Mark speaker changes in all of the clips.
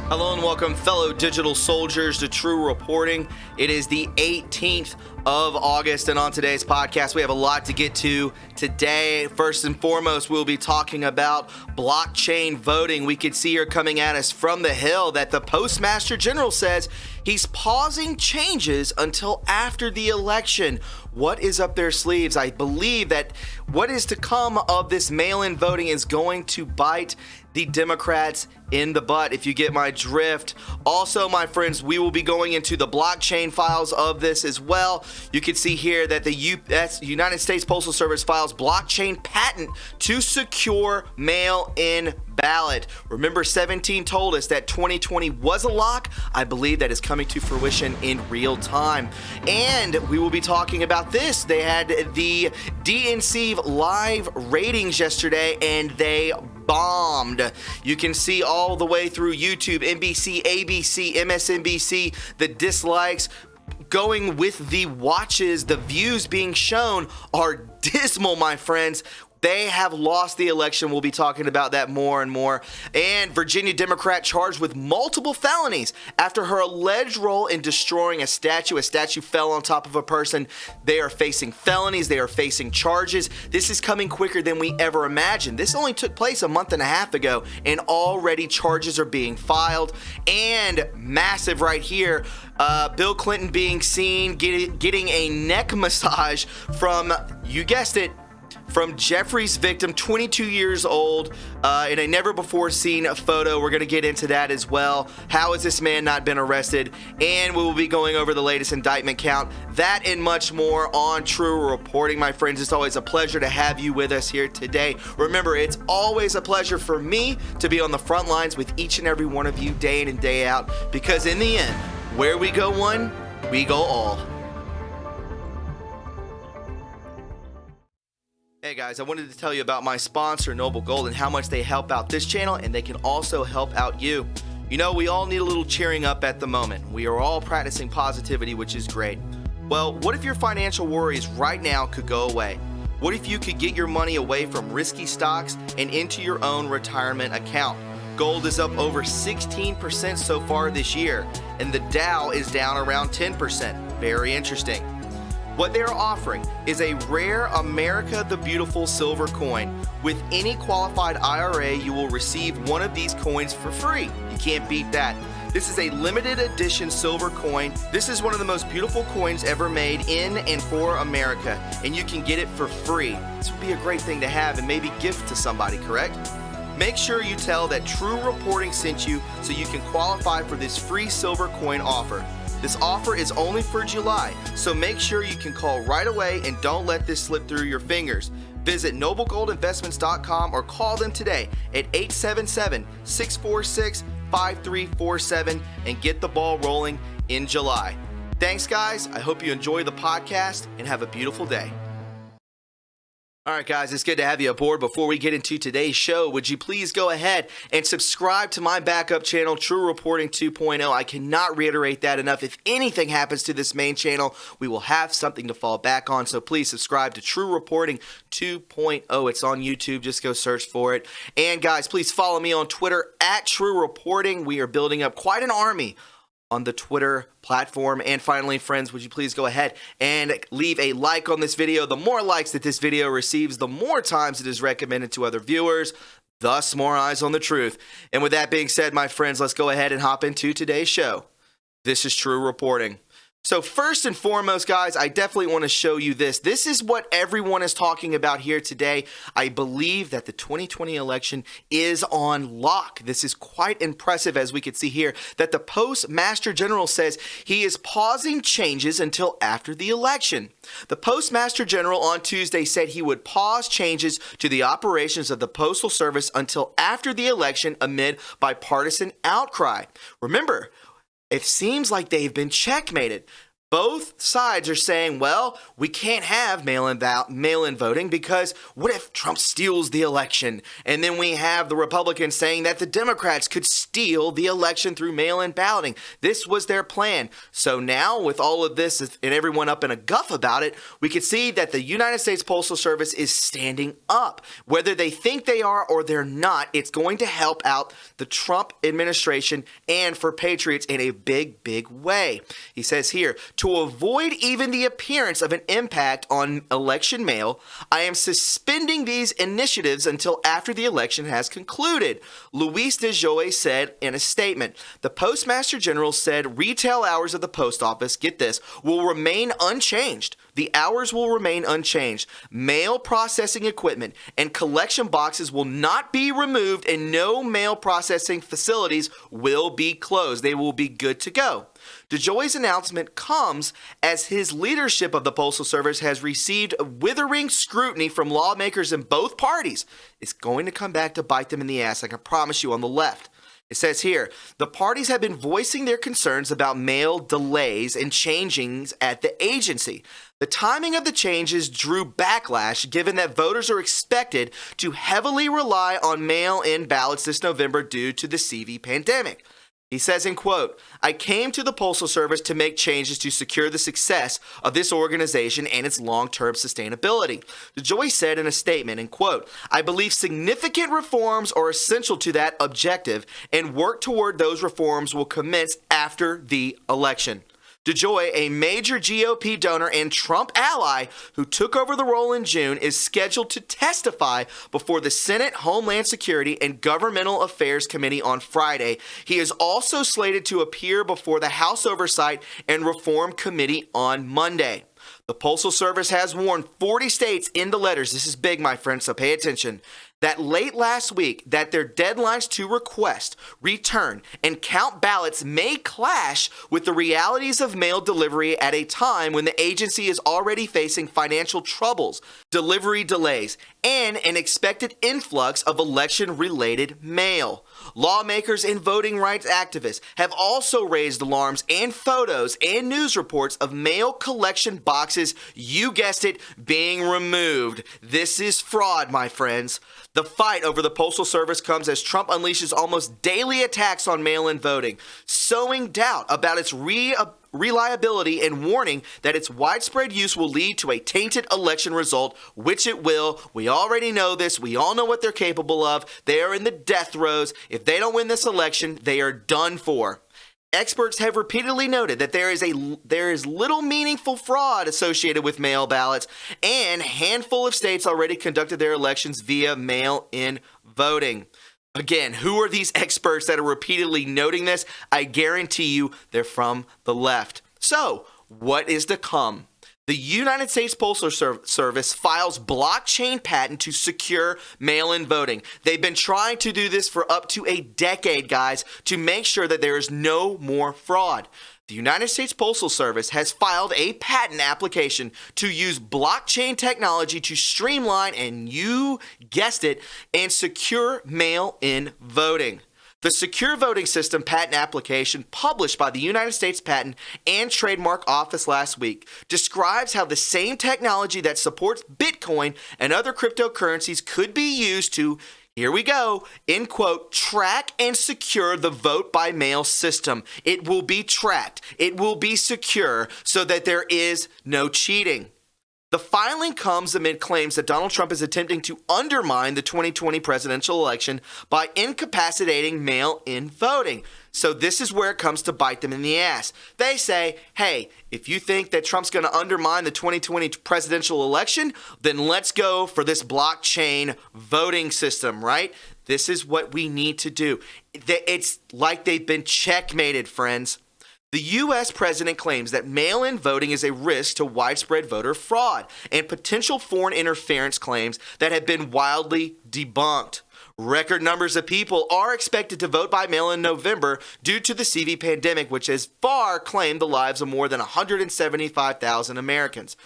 Speaker 1: Hello and welcome, fellow digital soldiers, to True Reporting. It is the 18th of August, and on today's podcast, we have a lot to get to today. First and foremost, we'll be talking about blockchain voting. We could see here coming at us from the Hill that the Postmaster General says he's pausing changes until after the election. What is up their sleeves? I believe that what is to come of this mail-in voting is going to bite the Democrats in the butt, if you get my drift. Also, my friends, we will be going into the blockchain files of this as well. You can see here that the United States Postal Service files blockchain patent to secure mail-in ballot. Remember, 17 told us that 2020 was a lock. I believe that is coming to fruition in real time. And we will be talking about this. They had the DNC live ratings yesterday, and they bombed. You can see all the way through YouTube, NBC, ABC, MSNBC, the dislikes going with the watches. The views being shown are dismal, my friends. They have lost the election. We'll be talking about that more and more. And Virginia Democrat charged with multiple felonies after her alleged role in destroying a statue. A statue fell on top of a person. They are facing felonies. They are facing charges. This is coming quicker than we ever imagined. This only took place a month and a half ago, and already charges are being filed. And massive right here, Bill Clinton being seen getting a neck massage from, you guessed it, from Jeffrey's victim, 22 years old, in a never-before-seen photo. We're going to get into that as well. How has this man not been arrested? And we will be going over the latest indictment count. That and much more on True Reporting, my friends. It's always a pleasure to have you with us here today. Remember, it's always a pleasure for me to be on the front lines with each and every one of you day in and day out, because in the end, where we go one, we go all. Hey guys, I wanted to tell you about my sponsor, Noble Gold, and how much they help out this channel, and they can also help out you. You know, we all need a little cheering up at the moment. We are all practicing positivity, which is great. Well, what if your financial worries right now could go away? What if you could get your money away from risky stocks and into your own retirement account? Gold is up over 16% so far this year, and the Dow is down around 10%. Very interesting. What they are offering is a rare America the Beautiful silver coin. With any qualified IRA, you will receive one of these coins for free. You can't beat that. This is a limited edition silver coin. This is one of the most beautiful coins ever made in and for America, and you can get it for free. This would be a great thing to have and maybe gift to somebody, correct? Make sure you tell that True Reporting sent you so you can qualify for this free silver coin offer. This offer is only for July, so make sure you can call right away and don't let this slip through your fingers. Visit noblegoldinvestments.com or call them today at 877-646-5347 and get the ball rolling in July. Thanks, guys. I hope you enjoy the podcast and have a beautiful day. All right, guys, it's good to have you aboard. Before we get into today's show, would you please go ahead and subscribe to my backup channel, True Reporting 2.0. I cannot reiterate that enough. If anything happens to this main channel, we will have something to fall back on. So please subscribe to True Reporting 2.0. It's on YouTube. Just go search for it. And guys, please follow me on Twitter at True Reporting. We are building up quite an army on the Twitter platform. And finally, friends, would you please go ahead and leave a like on this video? The more likes that this video receives, the more times it is recommended to other viewers, thus more eyes on the truth. And with that being said, my friends, let's go ahead and hop into today's show. This is True Reporting. So first and foremost, guys, I definitely want to show you this. This is what everyone is talking about here today. I believe that the 2020 election is on lock. This is quite impressive, as we can see here, that the Postmaster General says he is pausing changes until after the election. The Postmaster General on Tuesday said he would pause changes to the operations of the Postal Service until after the election amid bipartisan outcry. Remember, it seems like they've been checkmated. Both sides are saying, well, we can't have mail-in voting because what if Trump steals the election? And then we have the Republicans saying that the Democrats could steal the election through mail-in balloting. This was their plan. So now with all of this and everyone up in a guff about it, we can see that the United States Postal Service is standing up. Whether they think they are or they're not, it's going to help out the Trump administration and for patriots in a big, big way. He says here, to avoid even the appearance of an impact on election mail, I am suspending these initiatives until after the election has concluded, Luis DeJoy said in a statement. The Postmaster General said retail hours of the post office, get this, will remain unchanged. The hours will remain unchanged. Mail processing equipment and collection boxes will not be removed and no mail processing facilities will be closed. They will be good to go. DeJoy's announcement comes as his leadership of the Postal Service has received withering scrutiny from lawmakers in both parties. It's going to come back to bite them in the ass, I can promise you, on the left. It says here, the parties have been voicing their concerns about mail delays and changings at the agency. The timing of the changes drew backlash given that voters are expected to heavily rely on mail-in ballots this November due to the CV pandemic. He says in quote, I came to the Postal Service to make changes to secure the success of this organization and its long-term sustainability. DeJoy said in a statement, in quote, I believe significant reforms are essential to that objective and work toward those reforms will commence after the election. DeJoy, a major GOP donor and Trump ally who took over the role in June, is scheduled to testify before the Senate Homeland Security and Governmental Affairs Committee on Friday. He is also slated to appear before the House Oversight and Reform Committee on Monday. The Postal Service has warned 40 states in the letters, this is big, my friends, so pay attention, that late last week that their deadlines to request, return, and count ballots may clash with the realities of mail delivery at a time when the agency is already facing financial troubles, delivery delays, and an expected influx of election-related mail. Lawmakers and voting rights activists have also raised alarms and photos and news reports of mail collection boxes, you guessed it, being removed. This is fraud, my friends. The fight over the Postal Service comes as Trump unleashes almost daily attacks on mail-in voting, sowing doubt about its reliability and warning that its widespread use will lead to a tainted election result, which it will. We already know this. We all know what they're capable of. They are in the death throes. If they don't win this election, they are done for. Experts have repeatedly noted that there is little meaningful fraud associated with mail ballots, and a handful of states already conducted their elections via mail-in voting. Again, who are these experts that are repeatedly noting this? I guarantee you they're from the left. So, what is to come? The United States Postal Service files blockchain patent to secure mail-in voting. They've been trying to do this for up to a decade, guys, to make sure that there is no more fraud. The United States Postal Service has filed a patent application to use blockchain technology to streamline, and you guessed it, and secure mail-in voting. The Secure Voting System patent application, published by the United States Patent and Trademark Office last week, describes how the same technology that supports Bitcoin and other cryptocurrencies could be used to, here we go, end quote, track and secure the vote by mail system. It will be tracked. It will be secure so that there is no cheating. The filing comes amid claims that Donald Trump is attempting to undermine the 2020 presidential election by incapacitating mail-in voting. So this is where it comes to bite them in the ass. They say, hey, if you think that Trump's going to undermine the 2020 presidential election, then let's go for this blockchain voting system, right? This is what we need to do. It's like they've been checkmated, friends. The U.S. president claims that mail-in voting is a risk to widespread voter fraud and potential foreign interference claims that have been wildly debunked. Record numbers of people are expected to vote by mail in November due to the CV pandemic, which has far claimed the lives of more than 175,000 Americans.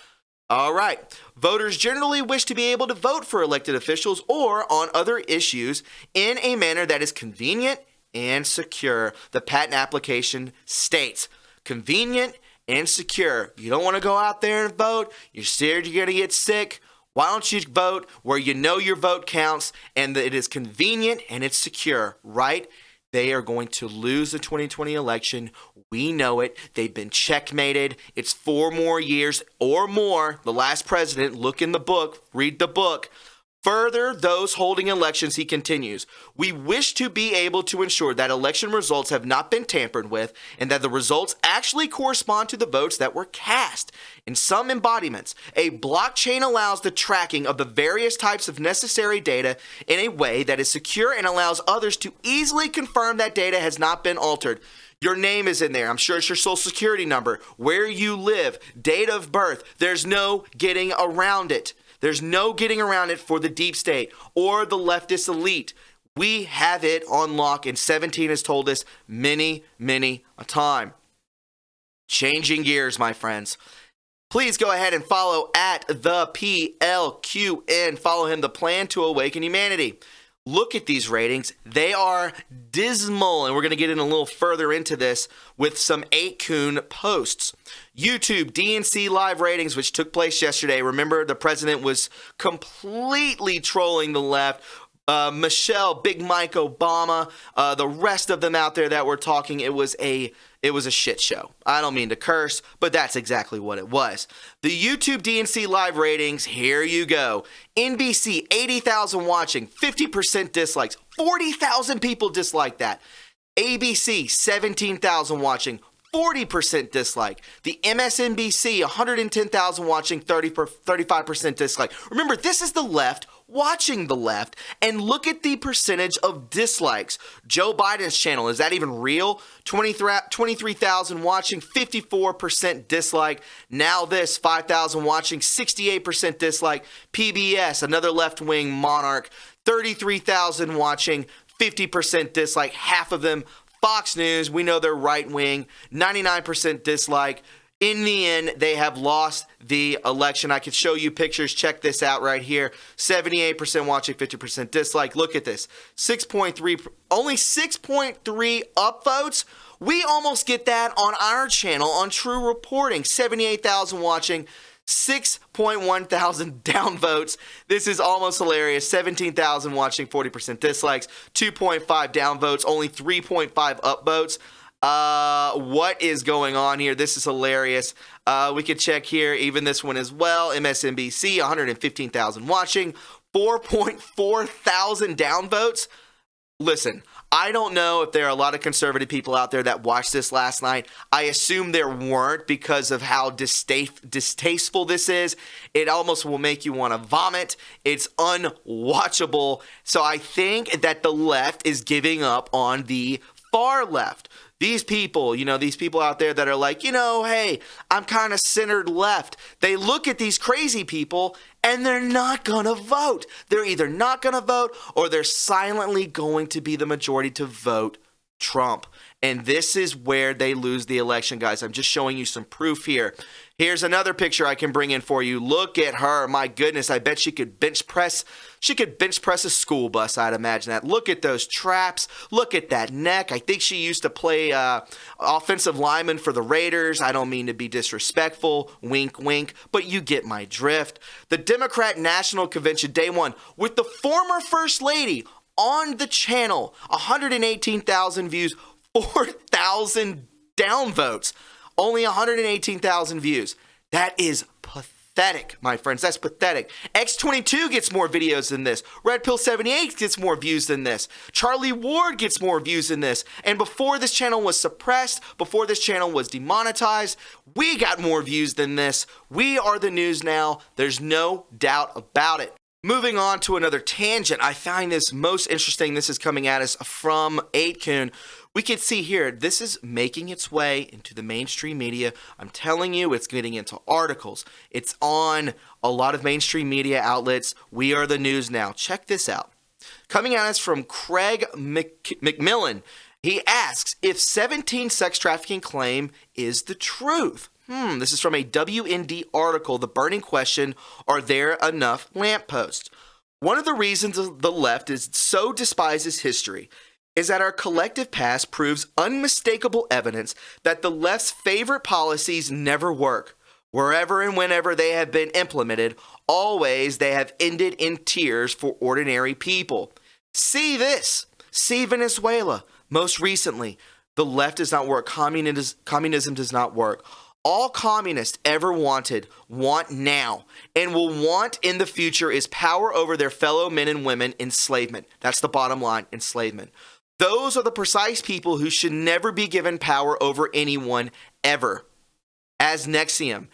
Speaker 1: All right, voters generally wish to be able to vote for elected officials or on other issues in a manner that is convenient and secure. The patent application states convenient and secure. You don't want to go out there and vote. You're scared you're going to get sick. Why don't you vote where you know your vote counts and that it is convenient and it's secure, right? They are going to lose the 2020 election. We know it. They've been checkmated. It's 4 more years or more. The last president, look in the book, read the book. Further, those holding elections, he continues, we wish to be able to ensure that election results have not been tampered with and that the results actually correspond to the votes that were cast. In some embodiments, a blockchain allows the tracking of the various types of necessary data in a way that is secure and allows others to easily confirm that data has not been altered. Your name is in there. I'm sure it's your social security number, where you live, date of birth. There's no getting around it. There's no getting around it for the deep state or the leftist elite. We have it on lock, and 17 has told us many, many a time. Changing gears, my friends. Please go ahead and follow at the PLQN. Follow him, The Plan to Awaken Humanity. Look at these ratings. They are dismal, and we're going to get in a little further into this with some 8kun posts. YouTube DNC live ratings, which took place yesterday. Remember, the president was completely trolling the left. Michelle, Big Mike Obama, the rest of them out there that were talking, it was a shit show. I don't mean to curse, but that's exactly what it was. The YouTube DNC live ratings, here you go. NBC, 80,000 watching, 50% dislikes, 40,000 people dislike that. ABC, 17,000 watching, 40% dislike. The MSNBC, 110,000 watching, 35% dislike. Remember, this is the left watching the left, and look at the percentage of dislikes. Joe Biden's channel, is that even real? 23,000 watching, 54% dislike. Now this, 5,000 watching, 68% dislike. PBS, another left-wing monarch, 33,000 watching, 50% dislike, half of them. Fox News, we know they're right-wing, 99% dislike. In the end, they have lost the election. I can show you pictures. Check this out right here. 78% watching, 50% dislike. Look at this. 6.3, only 6.3 upvotes. We almost get that on our channel on True Reporting. 78,000 watching, 6.1 thousand downvotes. This is almost hilarious. 17,000 watching, 40% dislikes. 2.5 downvotes, only 3.5 upvotes. What is going on here? This is hilarious. We could check here, even this one as well. MSNBC, 115,000 watching, 4.4 thousand downvotes. Listen, I don't know if there are a lot of conservative people out there that watched this last night. I assume there weren't because of how distasteful this is. It almost will make you want to vomit. It's unwatchable. So I think that the left is giving up on the far left. These people, these people out there that are like, hey, I'm kind of centered left. They look at these crazy people and they're not going to vote. They're either not going to vote or they're silently going to be the majority to vote Trump. And this is where they lose the election, guys. I'm just showing you some proof here. Here's another picture I can bring in for you. Look at her. My goodness, I bet she could bench press. She could bench press a school bus, I'd imagine that. Look at those traps. Look at that neck. I think she used to play offensive lineman for the Raiders. I don't mean to be disrespectful. Wink, wink. But you get my drift. The Democrat National Convention, day one, with the former First Lady on the channel. 118,000 views, 4,000 downvotes. Only 118,000 views. That is pathetic, my friends. That's pathetic. X22 gets more videos than this. Red Pill 78 gets more views than this. Charlie Ward gets more views than this. And before this channel was suppressed, before this channel was demonetized, we got more views than this. We are the news now. There's no doubt about it. Moving on to another tangent, I find this most interesting. This is coming at us from 8kun. We can see here, this is making its way into the mainstream media. I'm telling you, it's getting into articles. It's on a lot of mainstream media outlets. We are the news now. Check this out. Coming at us from Craig McMillan. He asks if 17 sex trafficking claim is the truth. This is from a WND article, The Burning Question, are there enough lampposts? One of the reasons the left so despises history is that our collective past proves unmistakable evidence that the left's favorite policies never work. Wherever and whenever they have been implemented, always they have ended in tears for ordinary people. See this. See Venezuela. Most recently, the left does not work. Communism does not work. All communists ever wanted, want now, and will want in the future is power over their fellow men and women, enslavement. That's the bottom line, enslavement. Those are the precise people who should never be given power over anyone, ever. As Nexium,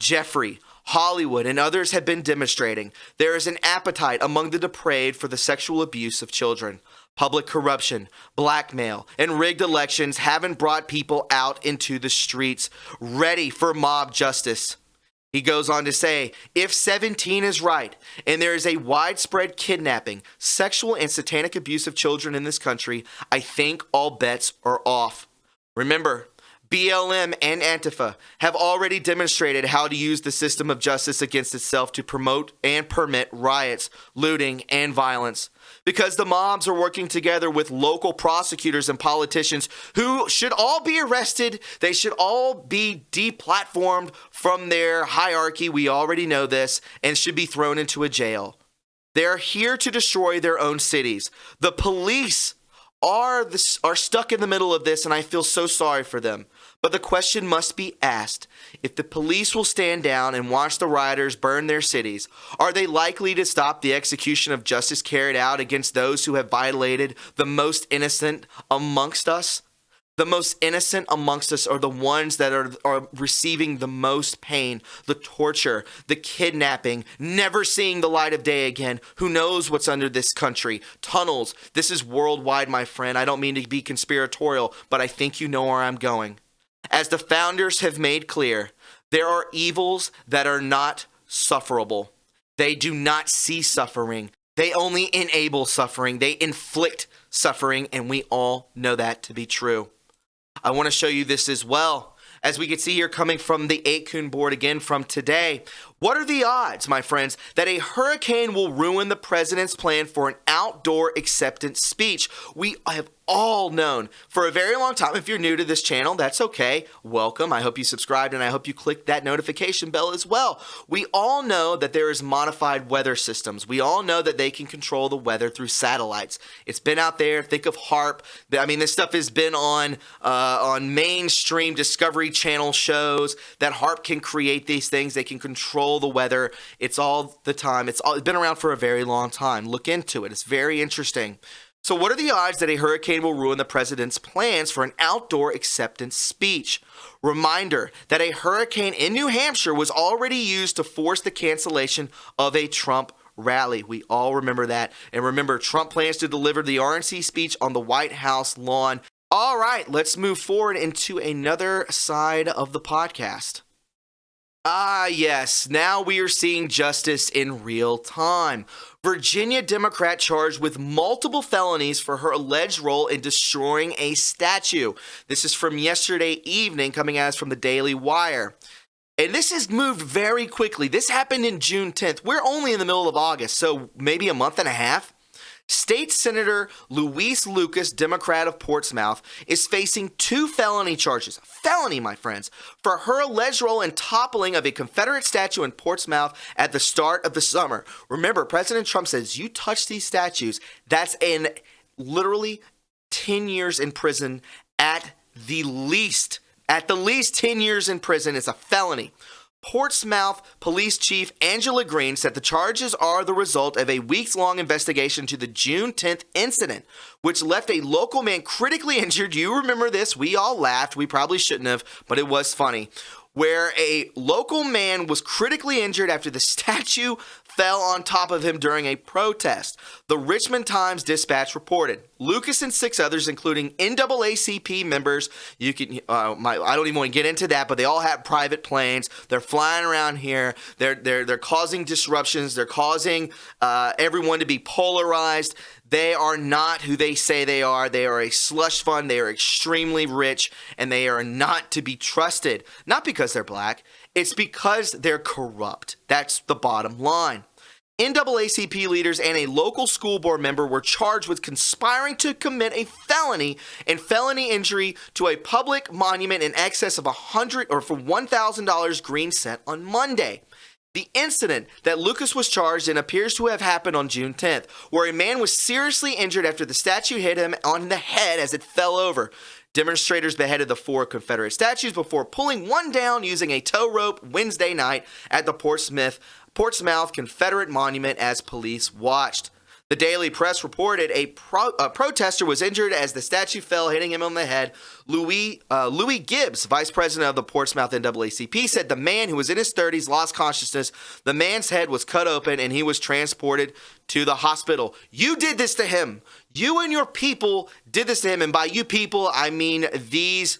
Speaker 1: Jeffrey, Hollywood, and others have been demonstrating, there is an appetite among the depraved for the sexual abuse of children. Public corruption, blackmail, and rigged elections haven't brought people out into the streets ready for mob justice. He goes on to say, if 17 is right, and there is a widespread kidnapping, sexual, and satanic abuse of children in this country, I think all bets are off. Remember, BLM and Antifa have already demonstrated how to use the system of justice against itself to promote and permit riots, looting, and violence. Because the mobs are working together with local prosecutors and politicians who should all be arrested. They should all be deplatformed from their hierarchy. We already know this, and should be thrown into a jail. They're here to destroy their own cities. The police are stuck in the middle of this, and I feel so sorry for them. But the question must be asked, if the police will stand down and watch the rioters burn their cities, are they likely to stop the execution of justice carried out against those who have violated the most innocent amongst us? The most innocent amongst us are the ones that are receiving the most pain, the torture, the kidnapping, never seeing the light of day again. Who knows what's under this country? Tunnels. This is worldwide, my friend. I don't mean to be conspiratorial, but I think you know where I'm going. As the founders have made clear, there are evils that are not sufferable. They do not see suffering. They only enable suffering. They inflict suffering, and we all know that to be true. I want to show you this as well. As we can see here, coming from the 8kun board again from today, what are the odds, my friends, that a hurricane will ruin the president's plan for an outdoor acceptance speech? We have all known for a very long time. If you're new to this channel, that's okay. Welcome. I hope you subscribed, and I hope you clicked that notification bell as well. We all know that there is modified weather systems. We all know that they can control the weather through satellites. It's been out there. Think of HAARP. I mean, this stuff has been on mainstream Discovery Channel shows, that HAARP can create these things. They can control the weather. It's all the time. It's been around for a very long time. Look into it. It's very interesting. So what are the odds that a hurricane will ruin the president's plans for an outdoor acceptance speech? Reminder that a hurricane in New Hampshire was already used to force the cancellation of a Trump rally. We all remember that. And remember, Trump plans to deliver the RNC speech on the White House lawn. All right, let's move forward into another side of the podcast. Ah, yes. Now we are seeing justice in real time. Virginia Democrat charged with multiple felonies for her alleged role in destroying a statue. This is from yesterday evening, coming at us from the Daily Wire. And this has moved very quickly. This happened in June 10th. We're only in the middle of August, so maybe a month and a half. State Senator Louise Lucas, Democrat of Portsmouth, is facing 2 felony charges. Felony, my friends, for her alleged role in toppling of a Confederate statue in Portsmouth at the start of the summer. Remember, President Trump says, you touch these statues, that's in literally 10 years in prison at the least. At the least 10 years in prison. It's a felony. Portsmouth Police Chief Angela Green said the charges are the result of a weeks-long investigation to the June 10th incident, which left a local man critically injured. You remember this. We all laughed. We probably shouldn't have, but it was funny. Where a local man was critically injured after the statue fell on top of him during a protest. The Richmond Times-Dispatch reported. Lucas and 6 others, including NAACP members, I don't even want to get into that, but they all have private planes. They're flying around here. They're causing disruptions. They're causing everyone to be polarized. They are not who they say they are. They are a slush fund. They are extremely rich, and they are not to be trusted. Not because they're black. It's because they're corrupt. That's the bottom line. NAACP leaders and a local school board member were charged with conspiring to commit a felony and felony injury to a public monument in excess of $1,000 green set on Monday. The incident that Lucas was charged in appears to have happened on June 10th, where a man was seriously injured after the statue hit him on the head as it fell over. Demonstrators beheaded the 4 Confederate statues before pulling one down using a tow rope Wednesday night at the Portsmouth Confederate Monument as police watched. The Daily Press reported a protester was injured as the statue fell, hitting him on the head. Louis Gibbs, vice president of the Portsmouth NAACP, said the man, who was in his 30s, lost consciousness. The man's head was cut open and he was transported to the hospital. You did this to him. You and your people did this to him. And by you people, I mean these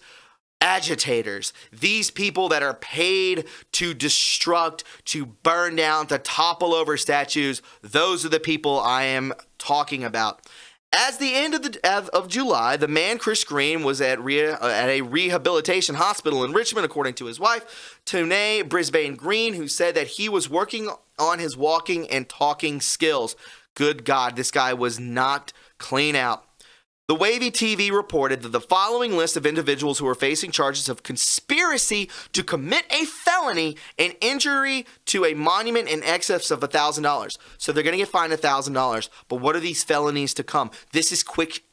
Speaker 1: agitators, these people that are paid to destruct, to burn down, to topple over statues. Those are the people I am talking about. At the end of July, the man, Chris Green, was at a rehabilitation hospital in Richmond, according to his wife, Tone Brisbane Green, who said that he was working on his walking and talking skills. Good God, this guy was knocked clean out. The Wavy TV reported that the following list of individuals who are facing charges of conspiracy to commit a felony and injury to a monument in excess of $1,000. So they're going to get fined $1,000. But what are these felonies to come? This is quick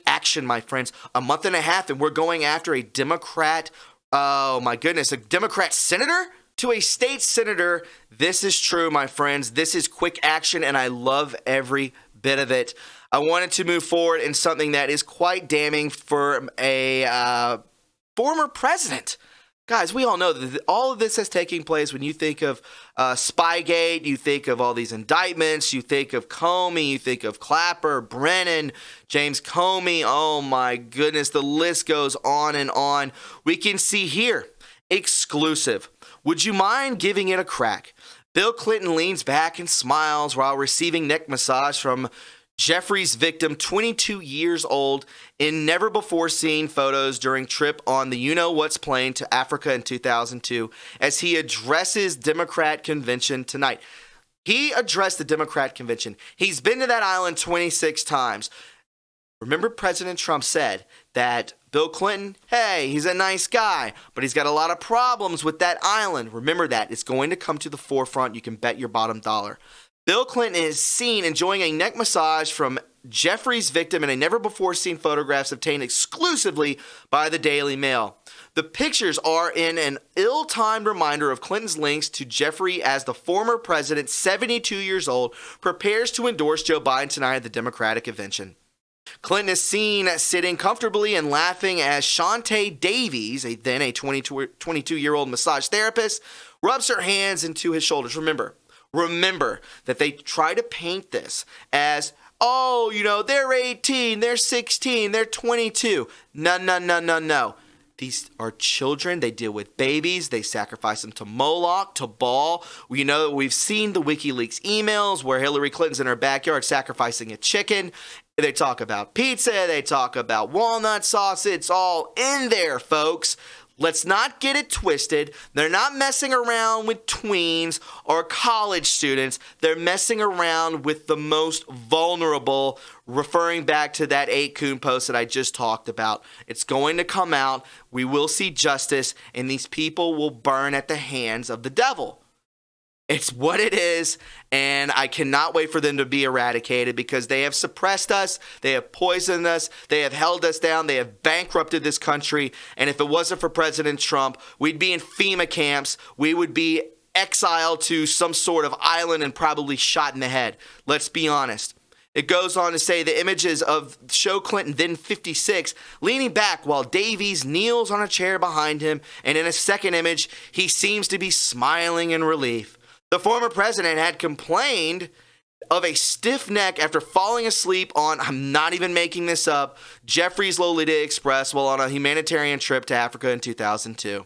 Speaker 1: action, my friends. A month and a half, and we're going after a Democrat. Oh my goodness, a Democrat senator to a state senator. This is true, my friends. This is quick action, and I love every bit of it. I wanted to move forward in something that is quite damning for a former president. Guys, we all know that all of this has taken place when you think of Spygate, you think of all these indictments, you think of Comey, you think of Clapper, Brennan, James Comey. Oh my goodness, the list goes on and on. We can see here, exclusive. Would you mind giving it a crack? Bill Clinton leans back and smiles while receiving neck massage from Jeffrey's victim, 22 years old, in never-before-seen photos during trip on the you-know-what's plane to Africa in 2002 as he addresses Democrat convention tonight. He addressed the Democrat convention. He's been to that island 26 times. Remember, President Trump said that Bill Clinton, hey, he's a nice guy, but he's got a lot of problems with that island. Remember that. It's going to come to the forefront. You can bet your bottom dollar. Bill Clinton is seen enjoying a neck massage from Jeffrey's victim in a never-before-seen photographs obtained exclusively by the Daily Mail. The pictures are in an ill-timed reminder of Clinton's links to Jeffrey as the former president, 72 years old, prepares to endorse Joe Biden tonight at the Democratic convention. Clinton is seen sitting comfortably and laughing as Shantae Davies, then a 22-year-old massage therapist, rubs her hands into his shoulders. Remember that they try to paint this as, oh, you know, they're 18, they're 16, they're 22. No. These are children. They deal with babies. They sacrifice them to Moloch, to Baal. We know that we've seen the WikiLeaks emails where Hillary Clinton's in her backyard sacrificing a chicken. They talk about pizza. They talk about walnut sauce. It's all in there, folks. Let's not get it twisted. They're not messing around with tweens or college students. They're messing around with the most vulnerable, referring back to that 8kun post that I just talked about. It's going to come out. We will see justice, and these people will burn at the hands of the devil. It's what it is, and I cannot wait for them to be eradicated because they have suppressed us, they have poisoned us, they have held us down, they have bankrupted this country, and if it wasn't for President Trump, we'd be in FEMA camps, we would be exiled to some sort of island and probably shot in the head. Let's be honest. It goes on to say the images of show Clinton, then 56, leaning back while Davies kneels on a chair behind him, and in a second image, he seems to be smiling in relief. The former president had complained of a stiff neck after falling asleep on, I'm not even making this up, Jeffrey's Lolita Express while on a humanitarian trip to Africa in 2002.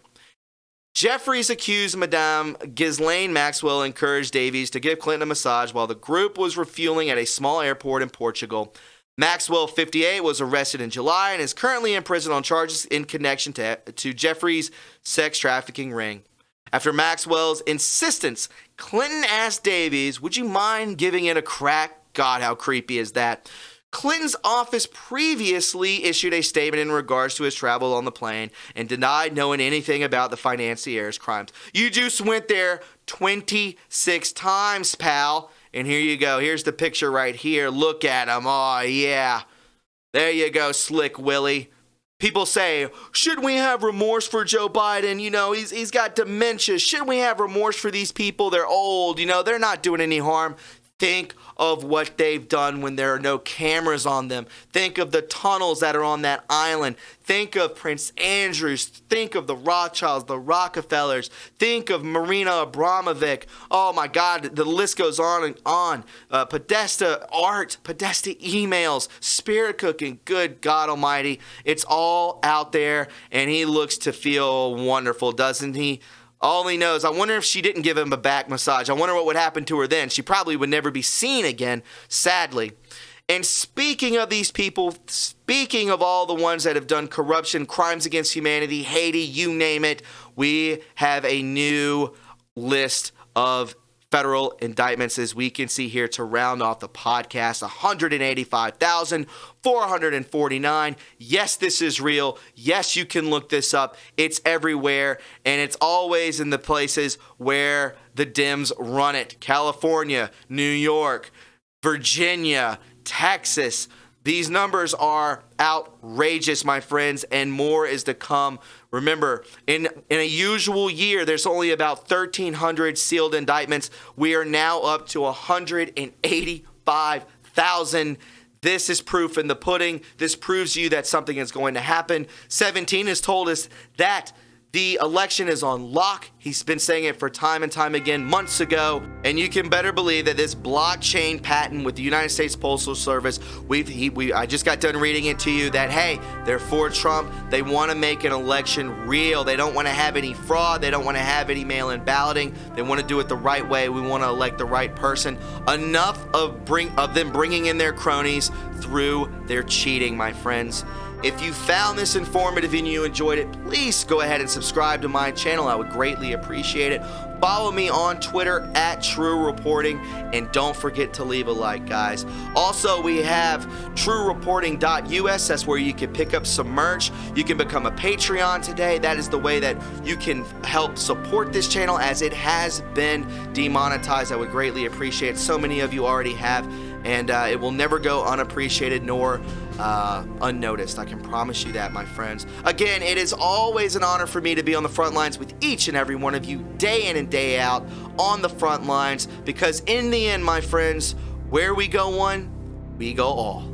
Speaker 1: Jeffries accused Madame Ghislaine Maxwell encouraged Davies to give Clinton a massage while the group was refueling at a small airport in Portugal. Maxwell, 58, was arrested in July and is currently in prison on charges in connection to Jeffrey's sex trafficking ring. After Maxwell's insistence, Clinton asked Davies, would you mind giving it a crack? God, how creepy is that? Clinton's office previously issued a statement in regards to his travel on the plane and denied knowing anything about the financier's crimes. You just went there 26 times, pal. And here you go. Here's the picture right here. Look at him. Oh, yeah. There you go, Slick Willie. People say, should we have remorse for Joe Biden? You know, he's got dementia. Should we have remorse for these people? They're old. You know, they're not doing any harm. Think of what they've done when there are no cameras on them. Think of the tunnels that are on that island. Think of Prince Andrews. Think of the Rothschilds, the Rockefellers. Think of Marina Abramovic. Oh my God, the list goes on and on. Podesta art, Podesta emails, Spirit Cooking. Good God Almighty. It's all out there, and he looks to feel wonderful, doesn't he? All he knows, I wonder if she didn't give him a back massage. I wonder what would happen to her then. She probably would never be seen again, sadly. And speaking of these people, speaking of all the ones that have done corruption, crimes against humanity, Haiti, you name it, we have a new list of federal indictments, as we can see here to round off the podcast. 185,449. Yes, this is real. Yes, you can look this up. It's everywhere, and it's always in the places where the Dems run it. California, New York, Virginia, Texas. These numbers are outrageous, my friends, and more is to come. Remember, in a usual year, there's only about 1,300 sealed indictments. We are now up to 185,000. This is proof in the pudding. This proves to you that something is going to happen. 17 has told us that the election is on lock. He's been saying it for time and time again months ago. And you can better believe that this blockchain patent with the United States Postal Service, I just got done reading it to you that, hey, they're for Trump. They want to make an election real. They don't want to have any fraud. They don't want to have any mail-in balloting. They want to do it the right way. We want to elect the right person. Enough of them bringing in their cronies through their cheating, my friends. If you found this informative and you enjoyed it, please go ahead and subscribe to my channel. I would greatly appreciate it. Follow me on Twitter at TRUreporting, and don't forget to leave a like, guys. Also, we have TRUreporting.us. That's where you can pick up some merch. You can become a Patreon today. That is the way that you can help support this channel, as it has been demonetized. I would greatly appreciate it. So many of you already have, and it will never go unappreciated nor unnoticed. I can promise you that, my friends. Again, it is always an honor for me to be on the front lines with each and every one of you, day in and day out on the front lines, because in the end, my friends, where we go one, we go all.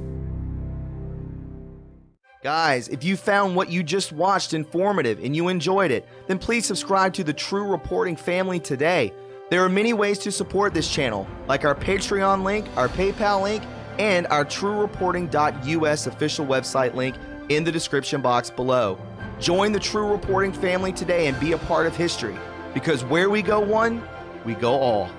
Speaker 1: Guys, if you found what you just watched informative and you enjoyed it, then please subscribe to the True Reporting family today. There are many ways to support this channel, like our Patreon link, our PayPal link, and our TRUreporting.us official website link in the description box below. Join the True Reporting family today and be a part of history, because where we go one, we go all.